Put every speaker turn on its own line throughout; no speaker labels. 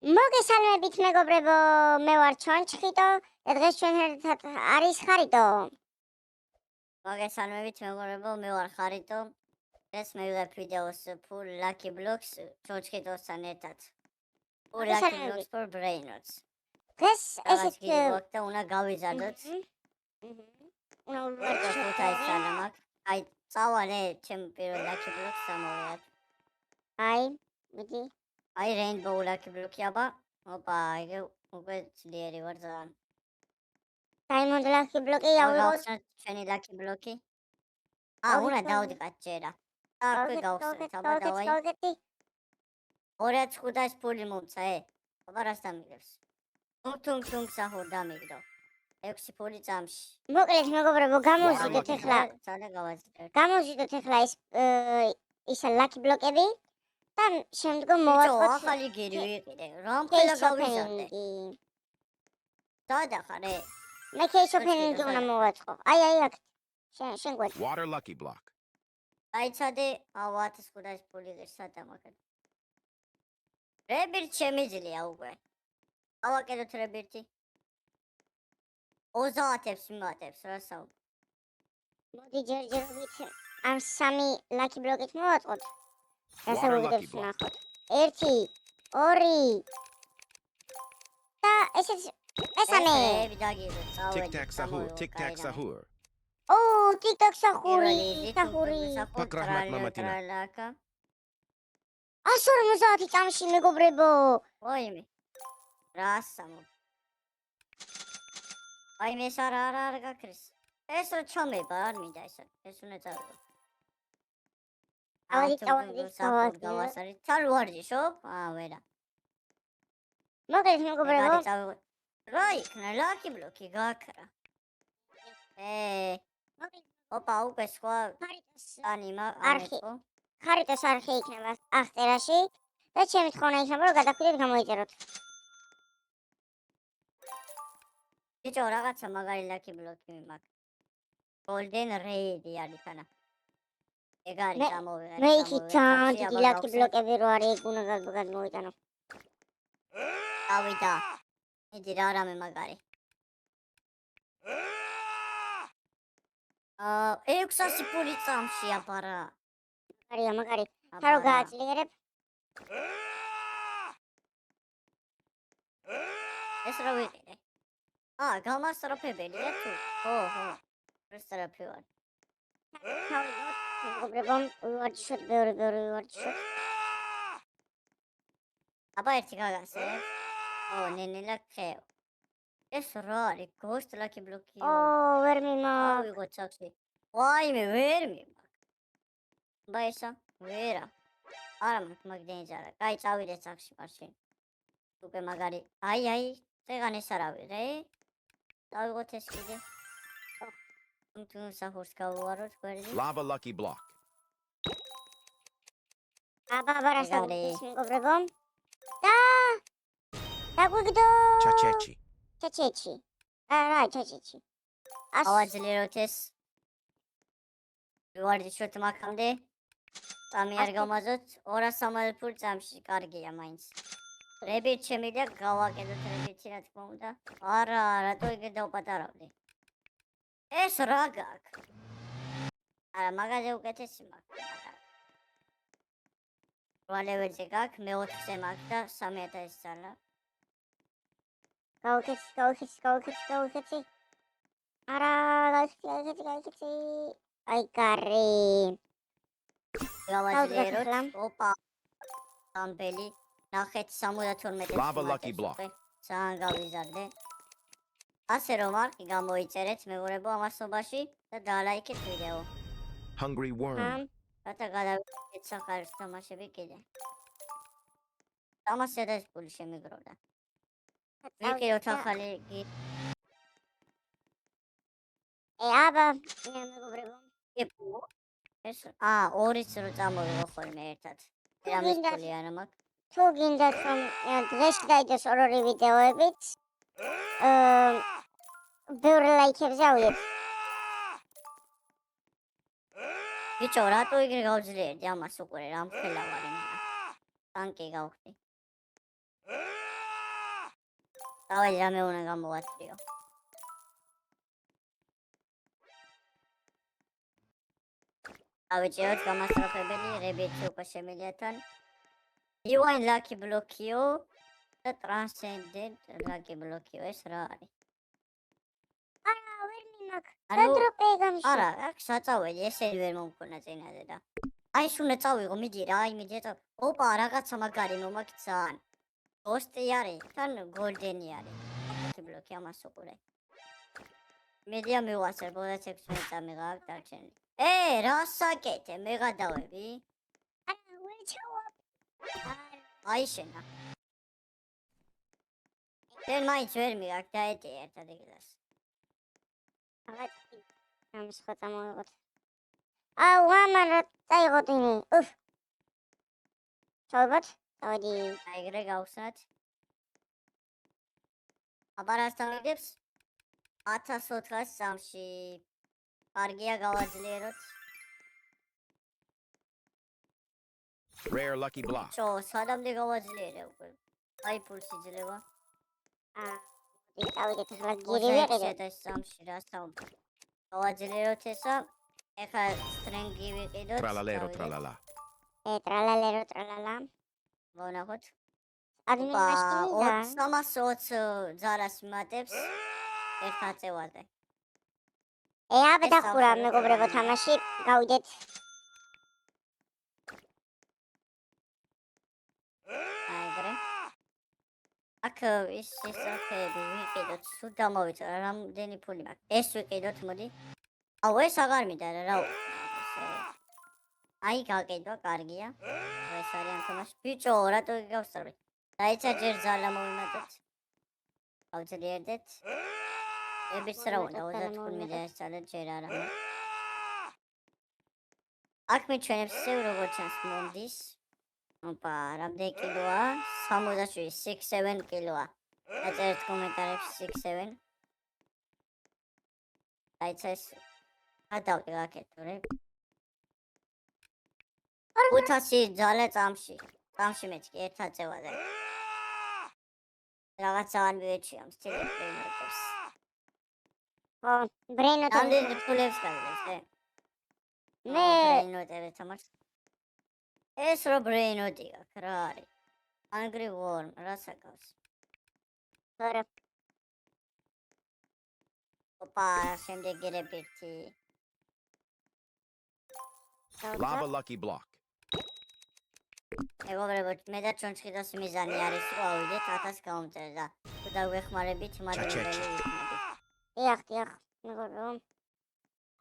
მოგესალმებით მეგობრებო, მე ვარ ჩონჩხიტო და დღეს ჩვენ ერთად არის ხარიტო.
მოგესალმებით მეგობრებო, მე ვარ ხარიტო. დღეს მივიღებ ვიდეოს full lucky blocks ჩონჩხიტოსთან ერთად. Full lucky blocks for brain rots.
დღეს
ესეთ გიგოთ და უნდა გავიზარდოთ.
უნდა
ვარჩოთ. აი, წავალე ჩემ პირველ lucky blocks სამოვიად.
აი, მიდი.
აი rainbow lucky block-ი აბა. ოპა, იგი უკვე ძლიერი ვარ ძალიან.
Diamond lucky block-ი ავიღოთ.
ჩვენი lucky block-ი. უნდა დავდიყათ ჯერა. აკვე გავხსნით, აბა დავაი. 2500 ფული მომცა, აბა რას დამიგებს? თუნ სახურ დამიგდო. 6 ფული წამში.
მოკლედ მეგობრებო, გამოვიდეთ ახლა.
ძალიან გავაზრდეთ.
გამოვიდეთ ახლა ის lucky block-ები და შემდგომ მოვაწყოთ
ახალი გირი ვიყიდე. რამ ხელა გავიზარდე? დადახარე.
მე case opening-ი უნდა მოვაწყო. აი აქ. შენ გვაქვს.
Water lucky block.
აიცადე 1500 ფული ღირსადა მაგალ. რებირთ შემიძლია უკვე. ავაკეთოთ რებირთი. 30-ებს მიმატებს რა საუბარ.
მოდი ჯერჯერობით ამ 3 lucky block-ით მოვაწყოთ. გასაუბრებს ნახოთ. 1 2 და ესეც მესამე.
Tic tac sahur, tic tac sahur.
tic tac sahuri.
Pakrahmat mamatina.
150 წამში მეგობრებო.
ოიმე. რასამო. აი მე არ გაქრის. ეს რა ჩამება არ მინდა ესა. ეს უნდა წავიდო. გავასარი. თალ ვარჯიშო? ვერა.
მოკლედ მეგობრებო.
რა იქნა lucky block-ი გაქრა. ოპა უკვე სხვა ანიმა არხო.
ხარიტოს არხი იქნება ახტერაში და ჩემი თხოვნა იქნება რომ გადახვიდეთ გამოიწეროთ.
ბიჭო რაღაცა მაგარი lucky block-ი მაქვს. golden raid-ი არის ანა. ეგ არის გამოვიდა.
მე იქით დიდი lucky block-ები რო არის ეგ უნდა გადმოვიტანო.
დავიდა. მიდი რა რამე მაგარი. 600 ფული წამში აბარა.
მაგარი. თარო გააძლიერებ.
ეს რა ვიყიდე? გამასტროფებელია თუ? ხო. რესტრაფი ვარ.
მეგობრებო, ვარჯიშოთ, ბევრი ვარჯიშოთ.
აბა ერთი გაგასე. ნენელა ხეო. ეს რა არის? ghost lucky block-ი.
ვერ მიმაქვს.
ავიღოთ საქმე. ვაიმე, ვერ მიმაქვს. ბაისა, ვერა. არა მაგდენი ზარა. კაი, წავიდე საქმე მაშინ. უკვე მაგარი. აი, წეგან ეს არავი, რე? დავიღოთ ეს კიდე. თუ სახურს გავუვაროთ გვერდი.
Lava lucky block.
აბა რასაუბრებს მეგობრებო? დაგვიგდო. ჩაჩეჩი. რა ჩაჩეჩი.
ავაძლიეროთ ეს. ვარჯიშოთ მაგამდე. წამი არ გამაზოთ 230 ფული წამში, კარგია მაინც. რებირთ შემიძლია გავაკეთოთ რებირთი რა თქმა უნდა. არა, რატო ეგ დავპატარავდი? ეს რა გაქვს? არა, მაგაზე უკეთესი მაქვს. ვალევეზე გაქვს, მე-4-ზე მაქვს და 3000 ძალა. გავიქეცი. არა, გავიქეცი. აი, კარი. გავაძლიეროთ. ოპა. ამბელი. ნახეთ 72
Lava lucky block.
ძალიან გავიზარდე. ასე რომ არქი გამოიწერეთ მეგობრებო ამასობაში და დალაიქეთ ვიდეო.
Hungry worm.
რათა გადავიდეთ სახარის თამაშები კიდე. 300 ფული შემიგროვდა. ვიყიდოთ ახალი
აბა მეგობრებო.
ეს 2-იც რო წამოვიღო ხოლმე ერთად. რამის ფული არა მაქვს.
თუ გინდათ რომ დღეს დაიდოს ორი ვიდეოებით ბევრი ლაიქებზე ავიღეთ.
ბიჭო რატო იგრე გავძლიერდი ამას უკვე რამ ხელა ვარ იმენა. ტანკი გავხდი. დავაი რამე უნდა გამოვათრიო. ავიჭეროთ გამასწრაფებელი რებითი უკვე შემიძლია თან. Rewind lucky block-იო და transcendent lucky block-იო ეს რა არის?
არა, ვერ მიმაქ.
ანუ
სადროპე გამში.
არა, აქ საწაველი ესენი ვერ მომქონა წინაზე და. აი შუნა წავიღო, მიდი რა, აი მიდი წავ. ოპა, რაღაცა მაგარი მომაქცან. Ghost-ი არის, თან golden-ი არის. lucky block-ი ამას უყურე. მედია მივასწრე 16 წამიღა აქ დარჩენილი. რა საკეთე, მე გადავები?
არა, ვერ ჩავაბ.
აი შენა. შენ მაინც ვერ მიგაკ დაეტი ერთად იგდას.
რაღაც ამ სხვა წამოვიღოთ. აუ, ამარა წაიღოთ ინი. უფ. ჩავებოთ. დავიდი.
აი ეგრე გავხსნათ. აბარასთან მიგებს 1400 წამში. კარგია გავაძლიეროთ.
Rare lucky block.
ჩო, სადამდე გავაძლიერე უკვე. აი ფულს იძლევა.
დავიდეთ ახლა გირი ვიყიდეთ.
ეს წამში რა საუბარი. გავაძლიეროთ ესა. ეხლა strength-ი ვიყიდოთ.
Tralalero tralala.
ტრალალერო ტრალალა.
ვნახოთ.
ადმინისტრაციული
320 ძალას მატებს ერთ აწევაზე.
აბა დახურა მეგობრებო თამაში. გავიდეთ.
აიგრე. აქ ის აქები ვიყიდოთ, სულ დამოვიწა რამდენი ფული მაქვს. ეს ვიყიდოთ, მოდი. აუ ეს აღარ მინდა რა. აი გაკეთვა, კარგია. ეს არის ამ თამაში. ბიჭო, რატო გიგავსწრებით? დაიცა ჯერ ზალა მოვიმატოთ. გავძლიერდეთ. ებიც რა უნდა 35 დაესწავლეთ ჯერ არა. აქ მიჩვენებს ისევ როგორ ჩანს მომდის. ოპა, რამდენი კილოა? 67, 6-7 კილოა. დაწერეთ კომენტარებში 6-7. დაიცა ეს. გადავდი გაკეთე. 500 ძალა წამში. წამში მეთქი ერთ აწევაზე. რაღაცა არ მივეჩვია მსწრაფ პრინოტებს.
ხო, ბრენოტები.
რამდენი ფულებს გაგდეს,
მე
ბრენოტები თამაშ. ეს რო ბრენოტი აქვს, რა არის? Angry Worm, რა საკავს?
არა.
ოპა, შემდეგი რებითი.
Lava lucky block.
მეგობრებო, მე და ჩონჩხიდას მიზანი არის რომ ავიდეთ 1000 გაუმწერ და თუ დაგვეხმარებით მადლობელი ვიქნებით.
დიახ, მეგობრებო.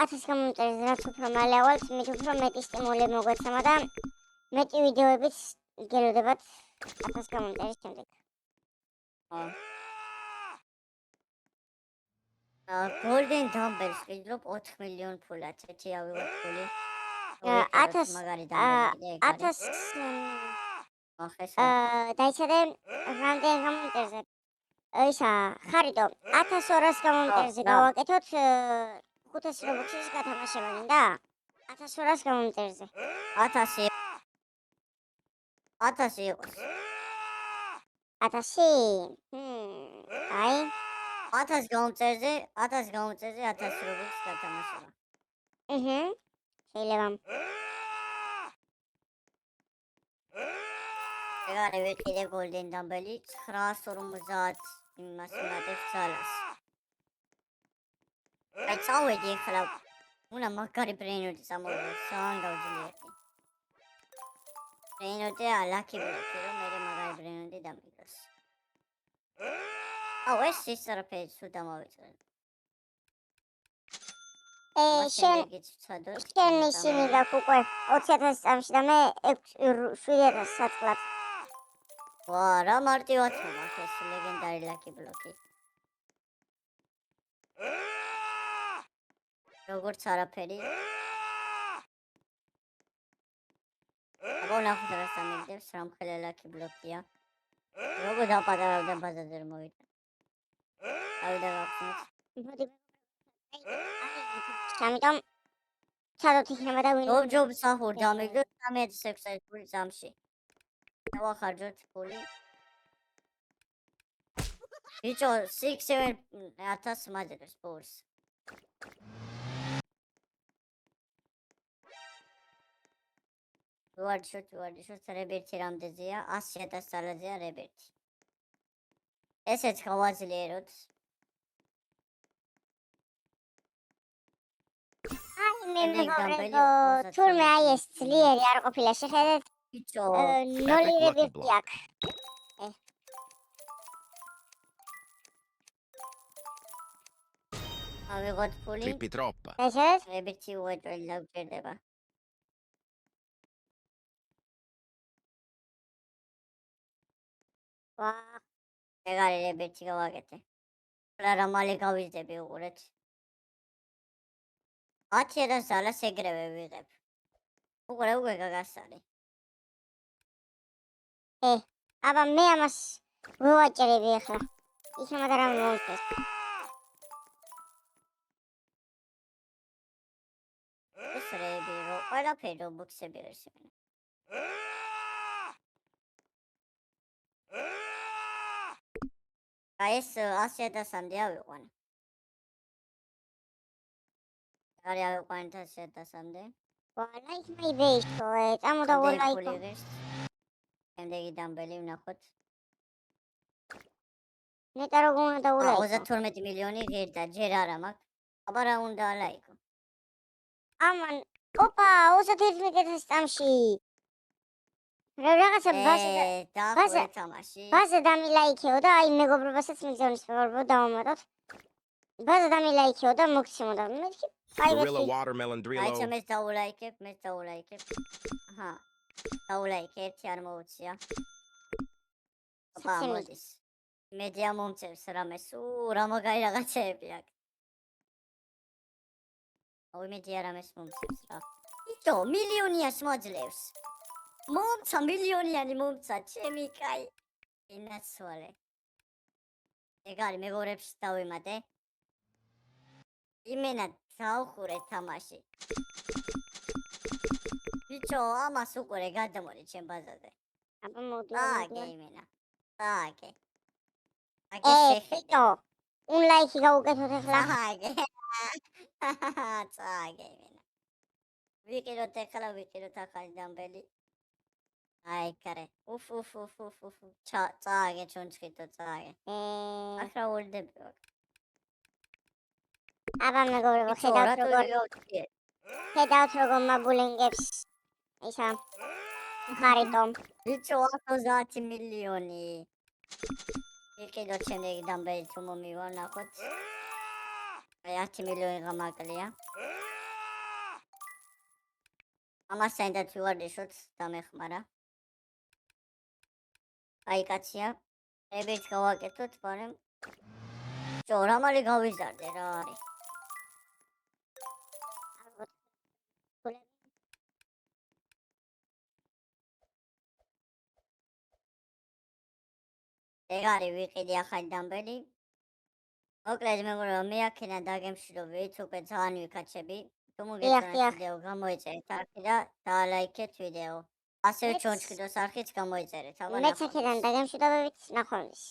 1000 გამომწერზე რაც უფრო მალე ავალთ, მით უფრო მეტი სტიმული მოგვეცემა და მეტი ვიდეოებიც გელოდებათ 1000 გამომწერის შემდეგ.
Golden Dumbbells ვიდრობ 4 მილიონი ფულად, ერთი ავიღოთ ფული.
1000
მაგარი დამბელი ეგ არის.
1000 დაიცადე რამდენი გამომწერზე. ისა, ხარიდო 1200 გამომწერზე გავაკეთოთ 500 რობოქსის გათამაშება გინდა? 1200 გამომწერზე.
1000 იყოს.
1000? აი
1000 გამომწერზე 1000 რობოქსის გათამაშება.
შეიძლება.
ეგარი ვიყიდე Golden Dumbbell-ი 950 იმას მატებს ძალას. აი წავედი ახლა. უნდა მაგარი ბრენოტი წამოვიდე, სან გავძლიერდი. ბრენოტი lucky block-ი რომ მე მაგარი ბრენოტი დამიგოს. აუ ეს ისწრაფე სულ დამოვიწრე.
შენ ისინი გაქვს უკვე 20000 წამში და მე 7000 საწყლად.
ვა, რა მარტივად მოაქვს ეს ლეგენდარი lucky block-ი. როგორც არაფერი. აბა ნახოთ რა სამიგდებს, რა მხოლე lucky block-ია. როგორ დაპატარავდა ბაზაზე რომ მოვიდა. ავიდა გავხსნით.
ამიტომ სადოთ იქნება და ვინ
ჯობ საფურ დამიგდო 3600 ფული წამში. დავახარჯოთ ფული. ბიჭო 6-7 მაძებს ბურს. ვარდიშოთ რებერთი რამდენზეა? 100,000 ძალაზეა რებერთი. ესეც გავაძლიეროთ.
აი მე
შემდეგ
მეგობრებო,
დამბელი
თურმე აი
30
ეს ძლიერი არ ყოფილა, შეხედეთ,
ბიჭო,
ნოლი
Epic lucky
რებერთი
block.
აქვს.
ავიღოთ ფული.
Trippi troppa.
შეხედეთ,
რებერთი უეჭველი დაგვჭირდება.
ვა,
ეგარი რებერთი გავაკეთე. რა მალე გავიზრდები უყურეთ. 10,000 ძალას ეგრევე ვიღებ. უკვე გაგასწარი.
აბა მე ამას ვევაჭრები ახლა. იქნებ რა მომწეს.
ეს რები რო ყველაფერი რობოქსები არის იმენა. აი ეს 100,000-მდე ავიყვანე. აღარ ავიყვანეთ 100,000-მდე.
ვა, like my base, წამოდა ულაიქო.
შემდეგი დამბელი ვნახოთ.
ნეტა როგორ უნდა ულაიქო.
32 მილიონი ღირდა, ჯერ არა მაქვს. აბა რა უნდა ალაიქო.
ამან, ოპა, 31,000 წამში. რაღაცა
დაახვე თამაში.
ბაზა დამილაიქეო და აი მეგობრობასაც მიგზავნის მეგობრებო დავამატოთ. ბაზა დამილაიქეო და მოგცემოდა. მეთქი აი
Gorilla
მეთქი.
watermelon
აიცა
Drilo.
მეც დაულაიქებ. აჰა. დაულაიქე, ერთი არ მოუწია. აბა მოდის. მედია მომწევს რამეს. რა მაგარი რაღაცეები აქვს. ой მედია რამეს მომწევს რა. იტო მილიონიას მოძლევს. მომცა მილიონიანი მომცა ჩემი კაი. ინაცვალე. ეგარი მეგობრებს დავიმატე. იმენა დავხურე თამაში. ბიჭო ამას უყურე გადამოდი ჩემ ბაზაზე.
აბა მოდი.
ააგე იმენა. ააგე.
პიტო. ულაიქი გაუკეთოთ ახლა.
ააგე. წააგე იმენა. ვიყიდოთ ახალი დამბელი. აი კარე. უფ. წააგე ჩონჩხიტო წააგე. ახლა ულდები ვარ.
აბა მეგობრებო, ხედავთ როგორ მაგულენგებს. ისა ხარიტო.
ბიჭო 30 მილიონი. ვიყიდოთ შემდეგი დამბელი თუ მომივა ნახოთ. აი 10 მილიონი გამაკლია. ამას საერთოდ ვივარდიშოთ დამეხმარა. აი კაცია. რებიც გავაკეთოთ, მაგრამ ბიჭო რა მალე გავიზარდე რა არის. ეგარი ვიყიდი ახალი დამბელი. მოკლედ მეგობრებო, მე აქენა დაგემშვიდობებით, უკვე ძალიან ვიქაჩები. თუ მოგეწონათ ვიდეო, გამოიწერეთ არხი და დაალაიქეთ ვიდეო. ასევე ჩონჩხიდოს არხიც გამოიწერეთ. აბა
მეც აქედან დაგემშვიდობებით, ნახვამდის.